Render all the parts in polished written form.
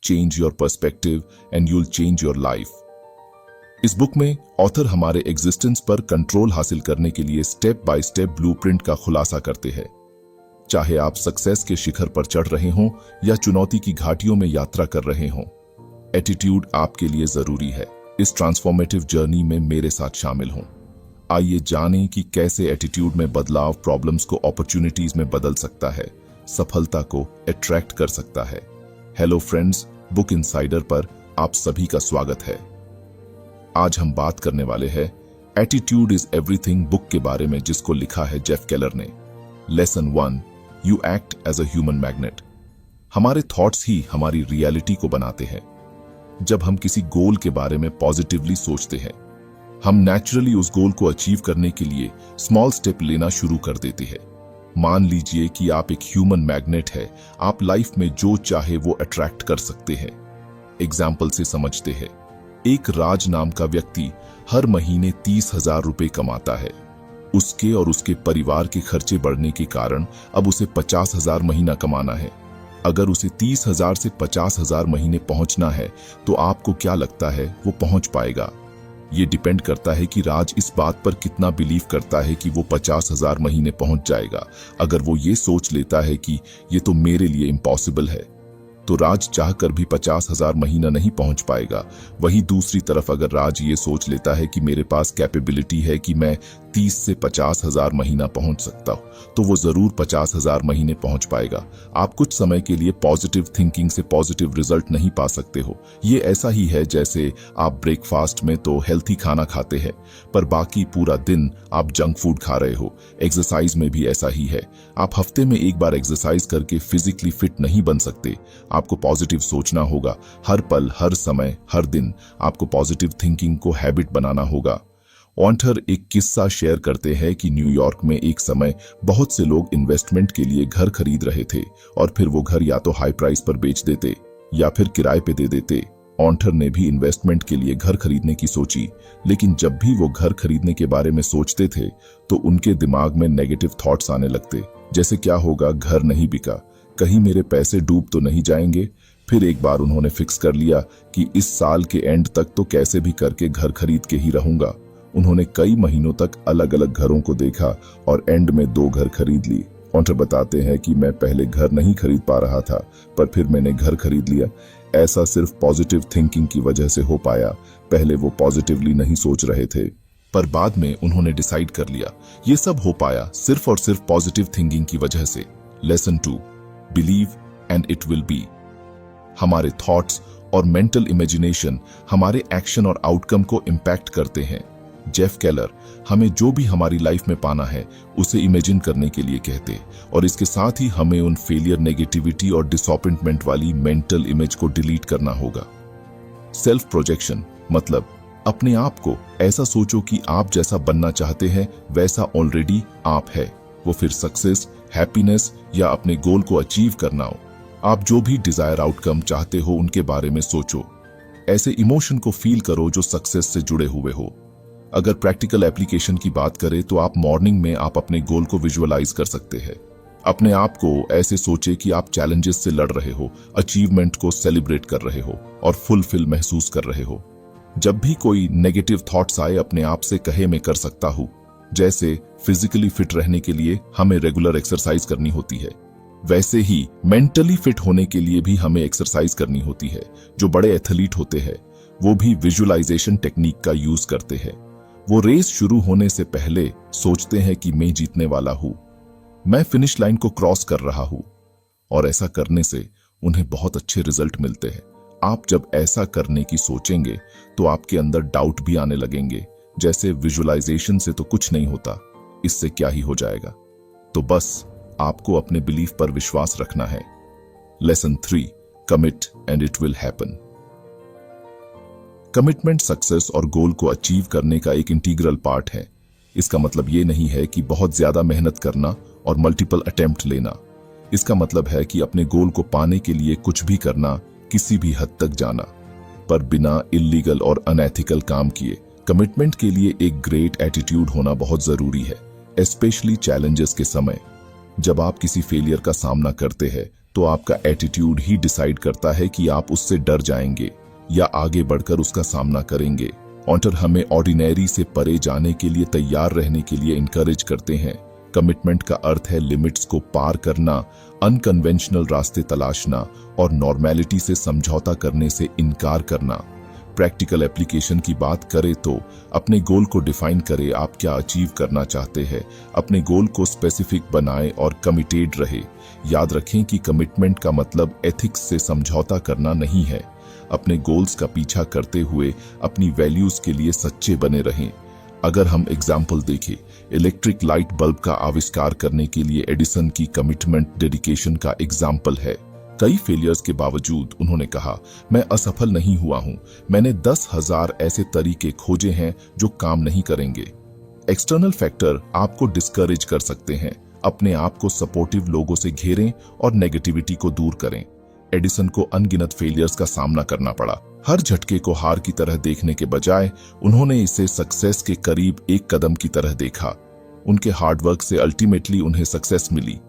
Change your perspective and you'll change your life. इस book में author हमारे existence पर कंट्रोल हासिल करने के लिए स्टेप बाय स्टेप ब्लूप्रिंट का खुलासा करते हैं। चाहे आप सक्सेस के शिखर पर चढ़ रहे हों या चुनौती की घाटियों में यात्रा कर रहे हों, एटीट्यूड आपके लिए जरूरी है। इस ट्रांसफॉर्मेटिव जर्नी में मेरे साथ शामिल हों। आइए जानें कि कैसे एटीट्यूड में बदलाव प्रॉब्लम्स को अपॉर्चुनिटीज में बदल सकता है, सफलता को अट्रैक्ट कर सकता है। हेलो फ्रेंड्स, बुक इनसाइडर पर आप सभी का स्वागत है। आज हम बात करने वाले हैं एटीट्यूड इज एवरीथिंग बुक के बारे में, जिसको लिखा है जेफ केलर ने। Lesson 1, you act as a human magnet. हमारे थॉट्स ही हमारी रियलिटी को बनाते हैं। जब हम किसी गोल के बारे में पॉजिटिवली सोचते हैं, हम नेचुरली उस गोल को अचीव करने के लिए स्मॉल स्टेप लेना शुरू कर देते हैं। मान लीजिए कि आप एक ह्यूमन मैग्नेट है, आप लाइफ में जो चाहे वो अट्रैक्ट कर सकते हैं। एग्जाम्पल से समझते हैं। एक राज नाम का व्यक्ति हर महीने 30,000 रुपए कमाता है। उसके और उसके परिवार के खर्चे बढ़ने के कारण अब उसे 50,000 महीना कमाना है। अगर उसे 30,000 से 50,000 महीने पहुंचना है तो आपको क्या लगता है वो पहुंच पाएगा? ये डिपेंड करता है कि राज इस बात पर कितना बिलीव करता है कि वो 50,000 महीने पहुंच जाएगा। अगर वो ये सोच लेता है कि ये तो मेरे लिए इम्पॉसिबल है, तो राज चाहकर भी 50,000 महीना नहीं पहुंच पाएगा। वहीं दूसरी तरफ अगर राज ये सोच लेता है कि मेरे पास कैपेबिलिटी है कि मैं 30 से 50,000 महीना पहुंच सकता हूं, तो वो जरूर 50,000 महीने पहुंच पाएगा। आप कुछ समय के लिए पॉजिटिव थिंकिंग से पॉजिटिव रिजल्ट नहीं पा सकते हो। ये ऐसा ही है जैसे आप ब्रेकफास्ट में तो हेल्थी खाना खाते हैं, पर बाकी पूरा दिन आप जंक फूड खा रहे हो। एक्सरसाइज में भी ऐसा ही है। आप हफ्ते में एक बार एक्सरसाइज करके फिजिकली फिट नहीं बन सकते। आपको पॉजिटिव सोचना होगा। हर पल, हर समय, हर दिन आपको पॉजिटिव थिंकिंग को हैबिट बनाना होगा। ऑथर एक किस्सा शेयर करते हैं कि न्यूयॉर्क में एक समय बहुत से लोग इन्वेस्टमेंट के लिए घर खरीद रहे थे और फिर वो घर या तो हाई प्राइस पर बेच देते या फिर किराए पे दे देते। ऑथर ने भी इन्वेस्टमेंट के लिए घर खरीदने की सोची, लेकिन जब भी वो घर खरीदने के बारे में सोचते थे तो उनके दिमाग में नेगेटिव थॉट्स आने लगते, जैसे क्या होगा, घर नहीं बिका, कहीं मेरे पैसे डूब तो नहीं जाएंगे। फिर एक बार उन्होंने फिक्स कर लिया कि इस साल के एंड तक तो कैसे भी करके घर खरीद के ही रहूंगा। उन्होंने कई महीनों तक अलग अलग घरों को देखा और एंड में 2 घर खरीद ली। ऑथर बताते हैं कि मैं पहले घर नहीं खरीद पा रहा था, पर फिर मैंने घर खरीद लिया। ऐसा सिर्फ पॉजिटिव थिंकिंग की वजह से हो पाया। पहले वो पॉजिटिवली नहीं सोच रहे थे, पर बाद में उन्होंने डिसाइड कर लिया। ये सब हो पाया सिर्फ और सिर्फ पॉजिटिव थिंकिंग की वजह से। Lesson 2, believe and it will be. हमारे थॉट्स और मेंटल इमेजिनेशन हमारे एक्शन और आउटकम को इम्पैक्ट करते हैं। जेफ केलर हमें जो भी हमारी लाइफ में पाना है उसे इमेजिन करने के लिए कहते, और इसके साथ ही हमें उन फेलियर, नेगेटिविटी और डिसअपॉइंटमेंट वाली मेंटल इमेज को डिलीट करना होगा। सेल्फ प्रोजेक्शन मतलब अपने आप को ऐसा सोचो कि आप जैसा बनना चाहते हैं वैसा ऑलरेडी आप है। वो फिर सक्सेस, हैप्पीनेस या अपने गोल को अचीव करना हो। आप जो भी डिजायर आउटकम चाहते हो उनके बारे में सोचो। ऐसे इमोशन को फील करो जो सक्सेस से जुड़े हुए हो। अगर प्रैक्टिकल एप्लीकेशन की बात करें तो आप मॉर्निंग में आप अपने गोल को विजुअलाइज कर सकते हैं। अपने आप को ऐसे सोचे कि आप चैलेंजेस से लड़ रहे हो, अचीवमेंट को सेलिब्रेट कर रहे हो और फुलफिल महसूस कर रहे हो। जब भी कोई नेगेटिव थॉट्स आए अपने आप से कहे मैं कर सकता हूं। जैसे फिजिकली फिट रहने के लिए हमें रेगुलर एक्सरसाइज करनी होती है, वैसे ही मेंटली फिट होने के लिए भी हमें एक्सरसाइज करनी होती है। जो बड़े एथलीट होते हैं वो भी विजुअलाइजेशन टेक्निक का यूज करते हैं। वो रेस शुरू होने से पहले सोचते हैं कि मैं जीतने वाला हूं, मैं फिनिश लाइन को क्रॉस कर रहा हूं, और ऐसा करने से उन्हें बहुत अच्छे रिजल्ट मिलते हैं। आप जब ऐसा करने की सोचेंगे तो आपके अंदर डाउट भी आने लगेंगे, जैसे विजुअलाइजेशन से तो कुछ नहीं होता, इससे क्या ही हो जाएगा। तो बस आपको अपने बिलीफ पर विश्वास रखना है। Lesson 3, commit and it will happen. Commitment success और गोल को अचीव करने का एक इंटीग्रल पार्ट है। इसका मतलब ये नहीं है कि बहुत ज्यादा मेहनत करना और मल्टीपल अटेम्प्ट लेना। इसका मतलब है कि अपने गोल को पाने के लिए कुछ भी करना, किसी भी हद तक जाना, पर बिना इल्लीगल और अनएथिकल काम किए। कमिटमेंट के लिए एक ग्रेट एटीट्यूड होना बहुत जरूरी है, स्पेशली चैलेंजेस के समय। जब आप किसी फेलियर का सामना करते हैं तो आपका एटीट्यूड ही डिसाइड करता है कि आप उससे डर जाएंगे या आगे बढ़कर उसका सामना करेंगे। ऑथर हमें ऑर्डिनरी से परे जाने के लिए तैयार रहने के लिए इनकरेज करते हैं। कमिटमेंट का अर्थ है लिमिट्स को पार करना, अनकन्वेंशनल रास्ते तलाशना और नॉर्मेलिटी से समझौता करने से इनकार करना। प्रैक्टिकल एप्लीकेशन की बात करें तो अपने गोल को डिफाइन करें, आप क्या अचीव करना चाहते हैं। अपने गोल को स्पेसिफिक बनाएं और कमिटेड रहे। याद रखें कि कमिटमेंट का मतलब एथिक्स से समझौता करना नहीं है। अपने गोल्स का पीछा करते हुए अपनी वैल्यूज के लिए सच्चे बने रहें। अगर हम एग्जाम्पल देखें, इलेक्ट्रिक लाइट बल्ब का आविष्कार करने के लिए एडिसन की कमिटमेंट डेडिकेशन का एग्जाम्पल है। कई फेलियर्स के बावजूद उन्होंने कहा, मैं असफल नहीं हुआ हूं, मैंने 10,000 ऐसे तरीके खोजे हैं जो काम नहीं करेंगे। एक्सटर्नल फैक्टर आपको डिस्करेज कर सकते हैं। अपने आप को सपोर्टिव लोगों से घेरें और नेगेटिविटी को दूर करें। एडिसन को अनगिनत फेलियर्स का सामना करना पड़ा। हर झटके को हार की तरह देखने के बजाय उन्होंने इसे सक्सेस के करीब एक कदम की तरह देखा। उनके हार्डवर्क से अल्टीमेटली उन्हें सक्सेस मिली।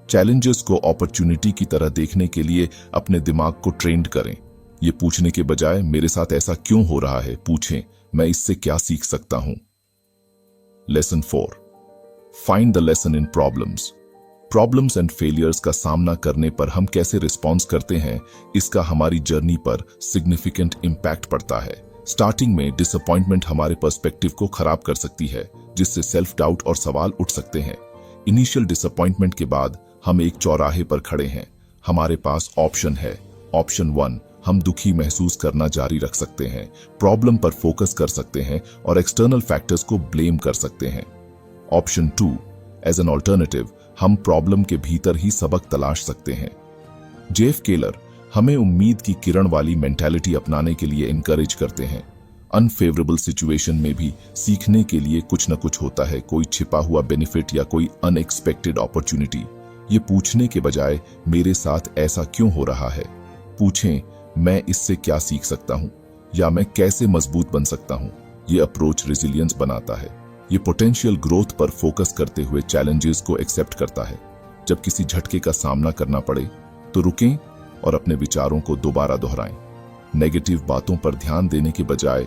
चैलेंजेस को अपॉर्चुनिटी की तरह देखने के लिए अपने दिमाग को ट्रेंड करें। ये पूछने के बजाय मेरे साथ ऐसा क्यों हो रहा है, पूछें मैं इससे क्या सीख सकता हूं। Lesson 4, find the lesson in problems. Problems and failures का सामना करने पर हम कैसे रिस्पॉन्स करते हैं, इसका हमारी जर्नी पर सिग्निफिकेंट इम्पैक्ट पड़ता है। स्टार्टिंग में डिसअपॉइंटमेंट हमारे पर्सपेक्टिव को खराब कर सकती है, जिससे सेल्फ डाउट और सवाल उठ सकते हैं। इनिशियल डिसअपॉइंटमेंट के बाद हम एक चौराहे पर खड़े हैं। हमारे पास ऑप्शन है। ऑप्शन 1, हम दुखी महसूस करना जारी रख सकते हैं, प्रॉब्लम पर फोकस कर सकते हैं और एक्सटर्नल फैक्टर्स को ब्लेम कर सकते हैं। ऑप्शन 2, एज एन ऑल्टरनेटिव, हम प्रॉब्लम के भीतर ही सबक तलाश सकते हैं। जेफ केलर हमें उम्मीद की किरण वाली मेंटालिटी अपनाने के लिए इनकरेज करते हैं। अनफेवरेबल सिचुएशन में भी सीखने के लिए कुछ न कुछ होता है, कोई छिपा हुआ बेनिफिट या कोई अनएक्सपेक्टेड अपॉर्चुनिटी। ये पूछने के बजाय मेरे साथ ऐसा क्यों हो रहा है, पूछें मैं इससे क्या सीख सकता हूं या मैं कैसे मजबूत बन सकता हूं। ये अप्रोच रेजिलियंस बनाता है। ये पोटेंशियल ग्रोथ पर फोकस करते हुए चैलेंजेस को एक्सेप्ट करता है। जब किसी झटके का सामना करना पड़े तो रुकें और अपने विचारों को दोबारा दोहराएं। नेगेटिव बातों पर ध्यान देने के बजाय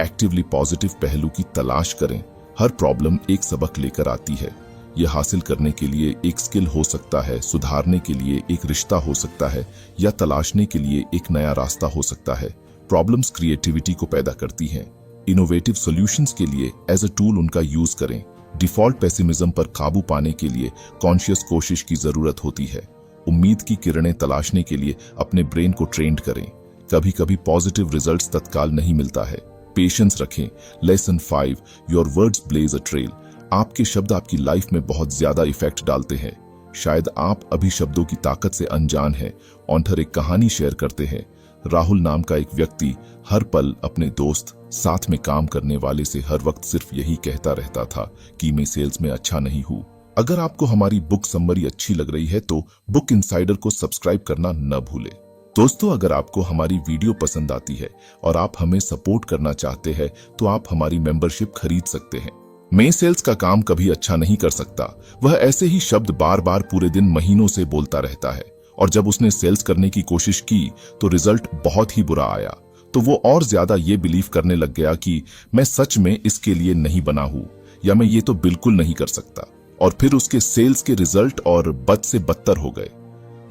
एक्टिवली पॉजिटिव पहलू की तलाश करें। हर प्रॉब्लम एक सबक लेकर आती है। यह हासिल करने के लिए एक स्किल हो सकता है, सुधारने के लिए एक रिश्ता हो सकता है या तलाशने के लिए एक नया रास्ता हो सकता है। प्रॉब्लम्स क्रिएटिविटी को पैदा करती हैं। इनोवेटिव सॉल्यूशंस के लिए एज अ टूल उनका यूज करें। डिफॉल्ट पेसिमिज्म पर काबू पाने के लिए कॉन्शियस कोशिश की जरूरत होती है। उम्मीद की किरणें तलाशने के लिए अपने ब्रेन को ट्रेंड करें। कभी कभी पॉजिटिव रिजल्ट्स तत्काल नहीं मिलता है, पेशेंस रखें। Lesson 5, your words blaze a trail. आपके शब्द आपकी लाइफ में बहुत ज्यादा इफेक्ट डालते हैं। शायद आप अभी शब्दों की ताकत से अनजान हैं। ऑथर एक कहानी शेयर करते हैं। राहुल नाम का एक व्यक्ति हर पल अपने दोस्त, साथ में काम करने वाले से हर वक्त सिर्फ यही कहता रहता था कि मैं सेल्स में अच्छा नहीं हूं। अगर आपको हमारी बुक समरी अच्छी लग रही है तो बुक इनसाइडर को सब्सक्राइब करना न भूलें। दोस्तों, अगर आपको हमारी वीडियो पसंद आती है और आप हमें सपोर्ट करना चाहते हैं तो आप हमारी मेंबरशिप खरीद सकते हैं। मैं सेल्स का काम कभी अच्छा नहीं कर सकता, वह ऐसे ही शब्द बार बार पूरे दिन महीनों से बोलता रहता है, और जब उसने सेल्स करने की कोशिश की तो रिजल्ट बहुत ही बुरा आया। तो वो और ज्यादा ये बिलीव करने लग गया कि मैं सच में इसके लिए नहीं बना हूं या मैं ये तो बिल्कुल नहीं कर सकता, और फिर उसके सेल्स के रिजल्ट और बद से बदतर हो गए।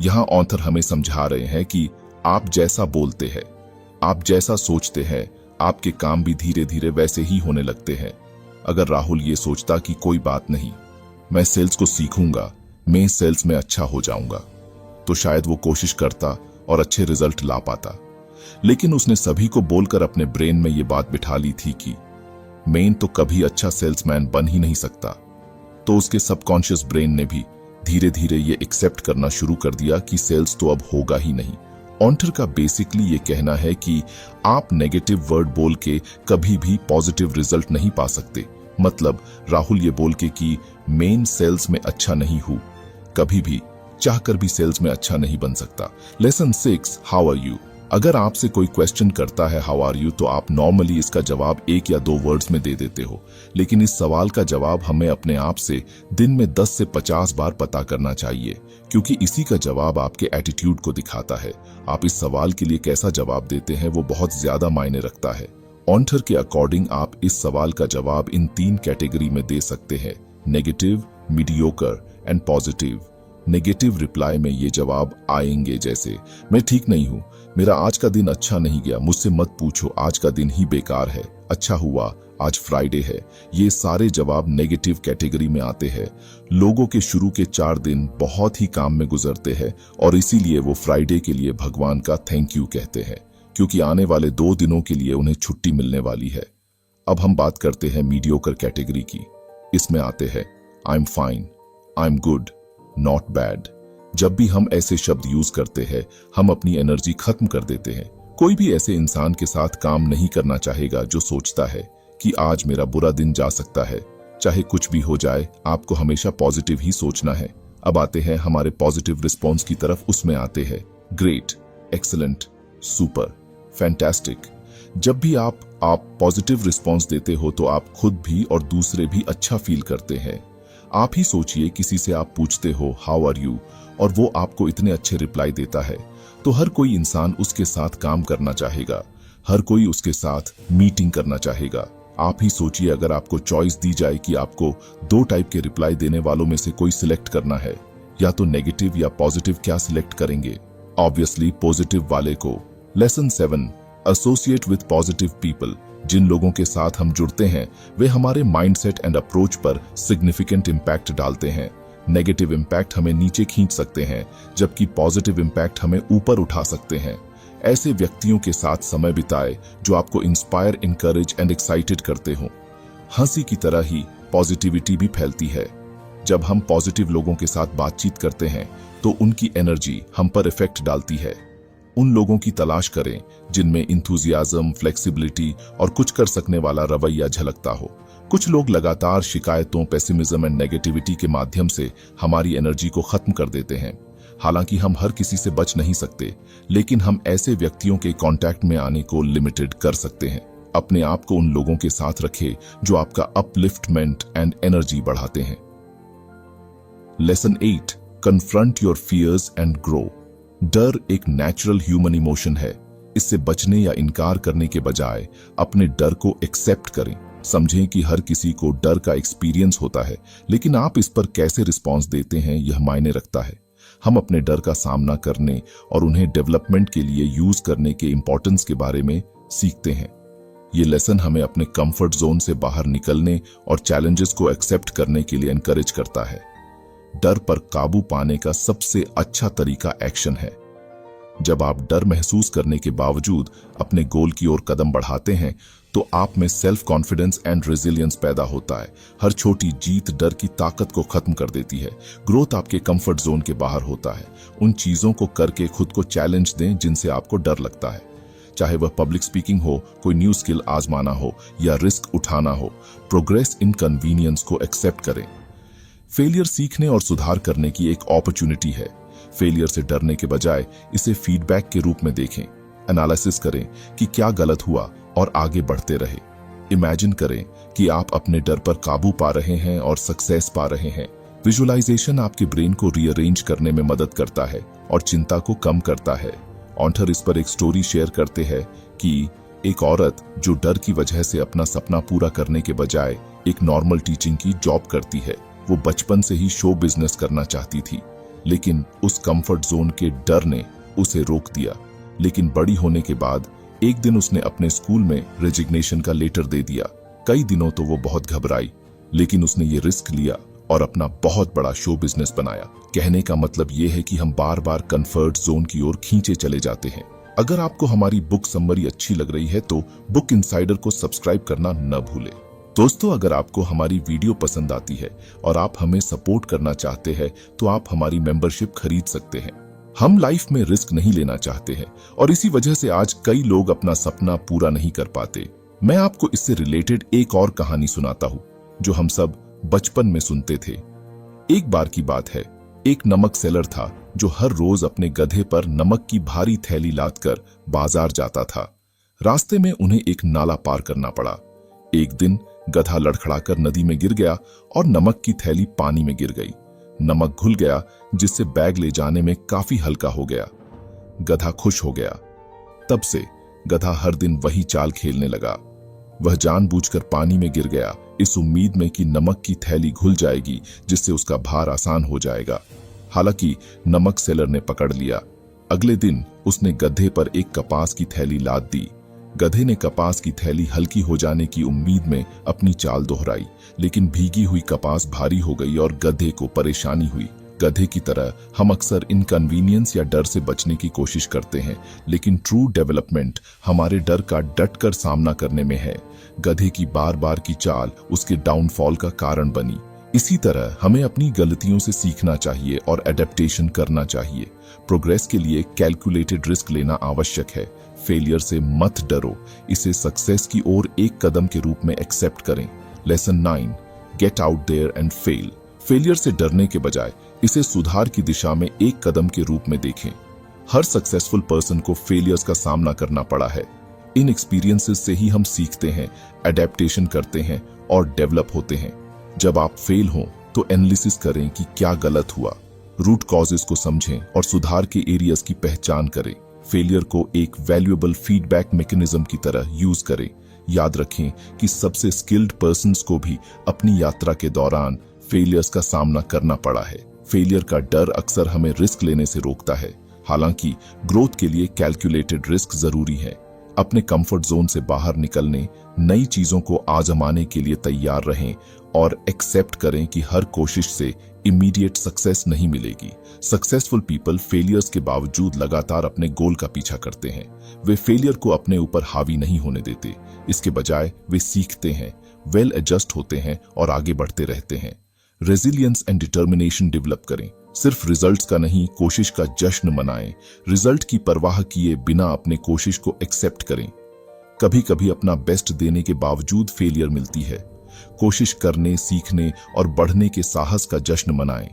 यहाँ ऑथर हमें समझा रहे हैं कि आप जैसा बोलते हैं, आप जैसा सोचते हैं, आपके काम भी धीरे धीरे वैसे ही होने लगते हैं। अगर राहुल ये सोचता कि कोई बात नहीं, मैं सेल्स को सीखूंगा, मैं सेल्स में अच्छा हो जाऊंगा, तो शायद वो कोशिश करता और अच्छे रिजल्ट ला पाता। लेकिन उसने सभी को बोलकर अपने ब्रेन में ये बात बिठा ली थी कि मैं तो कभी अच्छा सेल्समैन बन ही नहीं सकता। तो उसके सबकॉन्शियस ब्रेन ने भी धीरे धीरे ये एक्सेप्ट करना शुरू कर दिया कि सेल्स तो अब होगा ही नहीं। ऑथर का बेसिकली ये कहना है कि आप नेगेटिव वर्ड बोल के कभी भी पॉजिटिव रिजल्ट नहीं पा सकते। मतलब राहुल ये बोल के कि मैं सेल्स में अच्छा नहीं हूं, कभी भी चाहकर भी सेल्स में अच्छा नहीं बन सकता। Lesson 6, how are you. अगर आपसे कोई क्वेश्चन करता है हाउ आर यू, तो आप नॉर्मली इसका जवाब 1 या 2 वर्ड्स में दे देते हो, लेकिन इस सवाल का जवाब हमें अपने आप से दिन में 10 से 50 बार पता करना चाहिए, क्योंकि इसी का जवाब आपके एटीट्यूड को दिखाता है। आप इस सवाल के लिए कैसा जवाब देते हैं वो बहुत ज्यादा मायने रखता है। ऑन्टर के अकॉर्डिंग आप इस सवाल का जवाब इन 3 कैटेगरी में दे सकते हैं, negative, mediocre and positive. Negative reply में ये जवाब आएंगे जैसे, मैं ठीक नहीं हूँ, मेरा आज का दिन अच्छा नहीं गया, मुझसे मत पूछो, आज का दिन ही बेकार है, अच्छा हुआ आज फ्राइडे है। ये सारे जवाब नेगेटिव कैटेगरी में आते हैं। लोगों के शुरू के 4 दिन बहुत ही काम में गुजरते हैं और इसीलिए वो फ्राइडे के लिए भगवान का थैंक यू कहते हैं, क्योंकि आने वाले 2 दिनों के लिए उन्हें छुट्टी मिलने वाली है। अब हम बात करते हैं मीडियोकर कैटेगरी की। इसमें आते हैं I am fine, I am good, not bad. जब भी हम ऐसे शब्द यूज करते हैं, हम अपनी एनर्जी खत्म कर देते हैं। कोई भी ऐसे इंसान के साथ काम नहीं करना चाहेगा जो सोचता है कि आज मेरा बुरा दिन जा सकता है। चाहे कुछ भी हो जाए, आपको हमेशा पॉजिटिव ही सोचना है। अब आते हैं हमारे पॉजिटिव रिस्पॉन्स की तरफ। उसमें आते हैं ग्रेट, एक्सीलेंट, सुपर, फैंटास्टिक। जब भी आप पॉजिटिव रिस्पॉन्स देते हो तो आप खुद भी और दूसरे भी अच्छा फील करते हैं। आप ही सोचिए, किसी से आप पूछते हो हाउ आर यू और वो आपको इतने अच्छे रिप्लाई देता है, तो हर कोई इंसान उसके साथ काम करना चाहेगा, हर कोई उसके साथ मीटिंग करना चाहेगा। आप ही सोचिए, अगर आपको चॉइस दी जाए कि आपको 2 टाइप के रिप्लाई देने वालों में से कोई सिलेक्ट करना है, या तो नेगेटिव या पॉजिटिव, क्या सिलेक्ट करेंगे? ऑब्वियसली पॉजिटिव वाले को। Lesson 7, associate with positive people. जिन लोगों के साथ हम जुड़ते हैं वे हमारे माइंडसेट एंड अप्रोच पर सिग्निफिकेंट इम्पैक्ट डालते हैं। नेगेटिव इम्पैक्ट हमें नीचे खींच सकते हैं, जबकि पॉजिटिव इम्पैक्ट हमें ऊपर उठा सकते हैं। ऐसे व्यक्तियों के साथ समय बिताए जो आपको इंस्पायर, इनकरेज एंड एक्साइटेड करते हो। हंसी की तरह ही पॉजिटिविटी भी फैलती है। जब हम पॉजिटिव लोगों के साथ बातचीत करते हैं तो उनकी एनर्जी हम पर इफेक्ट डालती है। उन लोगों की तलाश करें जिनमें इंथुजियाज्म, फ्लेक्सिबिलिटी और कुछ कर सकने वाला रवैया झलकता हो। कुछ लोग लगातार शिकायतों, पेसिमिज्म एंड नेगेटिविटी के माध्यम से हमारी एनर्जी को खत्म कर देते हैं। हालांकि हम हर किसी से बच नहीं सकते, लेकिन हम ऐसे व्यक्तियों के कांटेक्ट में आने को लिमिटेड कर सकते हैं। अपने आप को उन लोगों के साथ रखें जो आपका अपलिफ्टमेंट एंड एनर्जी बढ़ाते हैं। Lesson 8, confront your fears and grow. डर एक नेचुरल ह्यूमन इमोशन है। इससे बचने या इनकार करने के बजाय अपने डर को एक्सेप्ट करें। समझें कि हर किसी को डर का एक्सपीरियंस होता है, लेकिन आप इस पर कैसे रिस्पॉन्स देते हैं यह मायने रखता है। हम अपने डर का सामना करने और उन्हें डेवलपमेंट के लिए यूज करने के इंपॉर्टेंस के बारे में सीखते हैं। ये लेसन हमें अपने कंफर्ट जोन से बाहर निकलने और चैलेंजेस को एक्सेप्ट करने के लिए एनकरेज करता है। डर पर काबू पाने का सबसे अच्छा तरीका एक्शन है। जब आप डर महसूस करने के बावजूद अपने गोल की ओर कदम बढ़ाते हैं तो आप में सेल्फ कॉन्फिडेंस एंड रेजिलियंस पैदा होता है। हर छोटी जीत डर की ताकत को खत्म कर देती है। ग्रोथ आपके कंफर्ट जोन के बाहर होता है। उन चीजों को करके खुद को चैलेंज दें जिनसे आपको डर लगता है, चाहे वह पब्लिक स्पीकिंग हो, कोई न्यू स्किल आजमाना हो या रिस्क उठाना हो। प्रोग्रेस इनकन्वीनियंस को एक्सेप्ट करें। फेलियर सीखने और सुधार करने की एक अपॉर्चुनिटी है। फेलियर से डरने के बजाय इसे फीडबैक के रूप में देखें। एनालिसिस करें कि क्या गलत हुआ और आगे बढ़ते रहे। इमेजिन करें कि आप अपने डर पर काबू पा रहे हैं और सक्सेस पा रहे हैं। विजुअलाइजेशन आपके ब्रेन को रीअरेंज करने में मदद करता है और चिंता को कम करता है। ऑन्टर इस पर एक स्टोरी शेयर करते हैं कि एक औरत जो डर की वजह से अपना सपना पूरा करने के बजाय एक नॉर्मल टीचिंग की जॉब करती है। वो बचपन से ही शो बिजनेस करना चाहती थी, लेकिन उस कंफर्ट जोन के डर ने उसे रोक दिया। लेकिन बड़ी होने के बाद एक दिन उसने अपने स्कूल में रेजिग्नेशन का लेटर दे दिया। कई दिनों तो वो बहुत घबराई, लेकिन उसने ये रिस्क लिया और अपना बहुत बड़ा शो बिजनेस बनाया। कहने का मतलब ये है कि हम बार बार कंफर्ट जोन की ओर खींचे चले जाते हैं। अगर आपको हमारी बुक समरी अच्छी लग रही है तो बुक इनसाइडर को सब्सक्राइब करना न भूलें। दोस्तों, अगर आपको हमारी वीडियो पसंद आती है और आप हमें सपोर्ट करना चाहते हैं तो आप हमारी मेंबरशिप खरीद सकते हैं। हम लाइफ में रिस्क नहीं लेना चाहते हैं और इसी वजह से आज कई लोग अपना सपना पूरा नहीं कर पाते। मैं आपको इससे रिलेटेड एक और कहानी सुनाता हूँ जो हम सब बचपन में सुनते थे। एक बार की बात है, एक नमक सेलर था जो हर रोज अपने गधे पर नमक की भारी थैली लादकर बाजार जाता था। रास्ते में उन्हें एक नाला पार करना पड़ा। एक दिन गधा लड़खड़ाकर नदी में गिर गया और नमक की थैली पानी में गिर गई। नमक घुल गया, जिससे बैग ले जाने में काफी हल्का हो गया। गधा खुश हो गया। तब से गधा हर दिन वही चाल खेलने लगा। वह जानबूझकर पानी में गिर गया, इस उम्मीद में कि नमक की थैली घुल जाएगी, जिससे उसका भार आसान हो जाएगा। हालांकि नमक सेलर ने पकड़ लिया। अगले दिन उसने गधे पर एक कपास की थैली लाद दी। गधे ने कपास की थैली हल्की हो जाने की उम्मीद में अपनी चाल दोहराई, लेकिन भीगी हुई कपास भारी हो गई और गधे को परेशानी हुई। गधे की तरह हम अक्सर इनकन्वीनियंस या डर से बचने की कोशिश करते हैं, लेकिन ट्रू डेवलपमेंट हमारे डर का डटकर सामना करने में है। गधे की बार बार की चाल उसके डाउनफॉल का कारण बनी। इसी तरह हमें अपनी गलतियों से सीखना चाहिए और एडेप्टेशन करना चाहिए। प्रोग्रेस के लिए कैलकुलेटेड रिस्क लेना आवश्यक है। फेलियर से मत डरो, इसे सक्सेस की ओर एक कदम के रूप में एक्सेप्ट करें। Lesson 9, get out there and fail. Failure से डरने के बजाय इसे सुधार की दिशा में एक कदम के रूप में देखें। हर सक्सेसफुल पर्सन को फेलियर्स का सामना करना पड़ा है। इन एक्सपीरियंसेस से ही हम सीखते हैं, एडेप्टेशन करते हैं और डेवलप होते हैं। जब आप फेल हों तो एनालिसिस करें कि क्या गलत हुआ, रूट कॉजेस को समझें और सुधार के एरियाज की पहचान करें। फेलियर को एक वैल्यूएबल फीडबैक मैकेनिज्म की तरह यूज करें। याद रखें कि सबसे स्किल्ड पर्सन्स को भी अपनी यात्रा के दौरान फेलियर्स का सामना करना पड़ा है। फेलियर का डर अक्सर हमें रिस्क लेने से रोकता है, हालांकि ग्रोथ के लिए कैलकुलेटेड रिस्क जरूरी है। अपने कंफर्ट जोन से बाहर निकलने, नई चीजों को आजमाने के लिए तैयार रहें और एक्सेप्ट करें कि हर कोशिश से इमीडिएट सक्सेस नहीं मिलेगी। सक्सेसफुल पीपल फेलियर्स के बावजूद लगातार अपने गोल का पीछा करते हैं। वे फेलियर को अपने ऊपर हावी नहीं होने देते, इसके बजाय वे सीखते हैं, वेल एडजस्ट होते हैं और आगे बढ़ते रहते हैं। रेजिलियंस एंड डिटर्मिनेशन डेवलप करें। सिर्फ रिजल्ट्स का नहीं, कोशिश का जश्न मनाएं। रिजल्ट की परवाह किए बिना अपने कोशिश को एक्सेप्ट करें। कभी कभी अपना बेस्ट देने के बावजूद फेलियर मिलती है। कोशिश करने, सीखने और बढ़ने के साहस का जश्न मनाएं।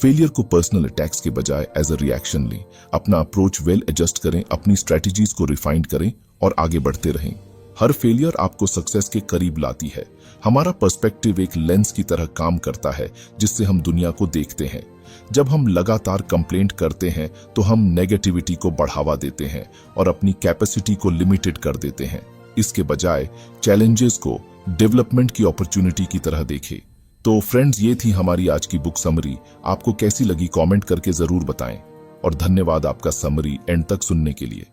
फेलियर को पर्सनल अटैक्स के बजाय एज अ रिएक्शन लें। अपना अप्रोच वेल एडजस्ट करें, अपनी स्ट्रेटजीज को रिफाइंड करें और आगे बढ़ते रहें। हर फेलियर आपको सक्सेस के करीब लाती है। हमारा पर्सपेक्टिव एक लेंस की तरह काम करता है, जिससे हम दुनिया को देखते हैं। जब हम लगातार कंप्लेंट करते हैं तो हम नेगेटिविटी को बढ़ावा देते हैं और अपनी कैपेसिटी को लिमिटेड कर देते हैं। इसके बजाय चैलेंजेस को डेवलपमेंट की अपॉर्चुनिटी की तरह देखें। तो फ्रेंड्स, ये थी हमारी आज की बुक समरी। आपको कैसी लगी कमेंट करके जरूर बताएं और धन्यवाद आपका समरी एंड तक सुनने के लिए।